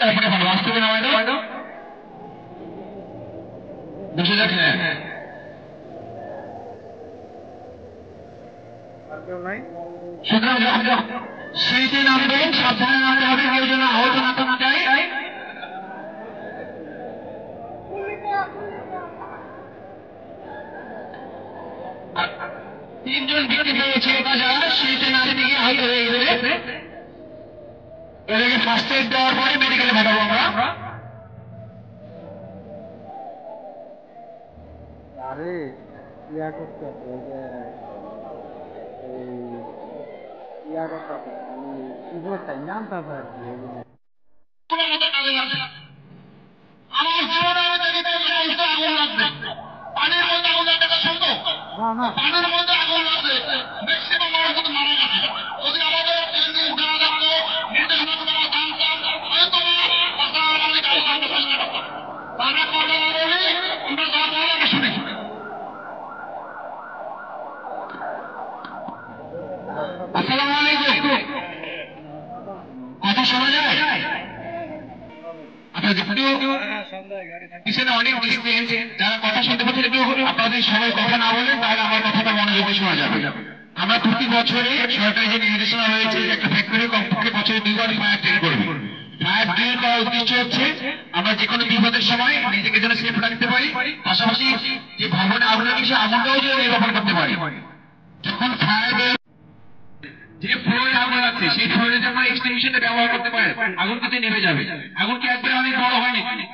তারপরে ভালো আস্তে করে নামাই দাও বসে যাক। হ্যাঁ সুতরাং যখন সিঁড়িতে নামবেন সাবধানে নামতে হবে, কেউ যেন আহত না যায়। তিনজন ব্যক্তি পেয়েছে যারা সিঁড়িতে নামতে গিয়ে আহত হয়ে গেছে, এদেরকে ফার্স্ট এড দেওয়ার পরে মেডিকেলে পাঠাবো আমরা। আরে ইয়া করতে হবে, ইয়া করতে হবে, মানে উপর তাই নামতে হবে আর কি। আমার জীবনে আমি দেখিতে আগুন লাগবে, পানির মধ্যে আগুন লাগাটা সম্ভব? পানির মধ্যে আগুন লাগবে, ম্যাক্সিমাম মানুষ কিন্তু মারা গেছে। যদি আমাদের ট্রেনিং দেওয়া থাকতো, নির্দেশনা দেওয়া জানতাম, হয়তো আমাদের কাজ করতে চেষ্টা করতাম। তারা কথা না বলি আমরা যা বলে আমরা শুনি। আসসালামু আলাইকুম, কথা শোনা যায়? পিছনে অনেক যারা কথা শুনতে পাচ্ছেন, একটু আপনাদের সবাই কথা না বলেন, তাহলে আমার কথাটা মনোযোগে শোনা যাবে। আমরা প্রতি বছরে সরকারি যে নির্দেশনা রয়েছে একটা ফ্যাক্টরি কমপক্ষে বছরে 2বার ফায়ার ট্রেন করবে। ফায়ার ট্রেন করার উদ্দেশ্য হচ্ছে আমরা যে কোনো বিপদের সময় নিজেকে যেন সেফ রাখতে পারি, পাশাপাশি যে ভবনে আগুন লাগে সে আগুনটাও যেন নির্বাপন করতে পারি। যখন ফায়ার যে ফ্লোরে আগুন লাগছে সেই ফ্লোরে আমরা এক্সটিংগুইশার ব্যবহার করতে পারি, আগুন কিন্তু নেমে যাবে। আগুন কি একবারে অনেক বড় হয় নাকি?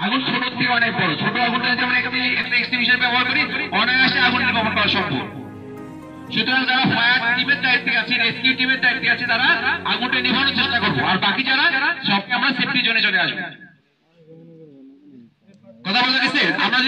আগুন ছোট থেকে অনেক বড়। ছোট আগুনটা যদি আমরা একটা এক্সটিংগুইশার ব্যবহার করি অনায়াসে আগুন নির্বাপন করা সম্ভব। সুতরাং যারা ফায়ার টিমের দায়িত্বে আছে, রেস্কিউ টিমের দায়িত্বে আছে, তারা আগুনটা নিভানোর চেষ্টা করবো, আর বাকি যারা সবকে আমরা সেফটি জোনে চলে আসবো। কথা বলতে গেছে আমরা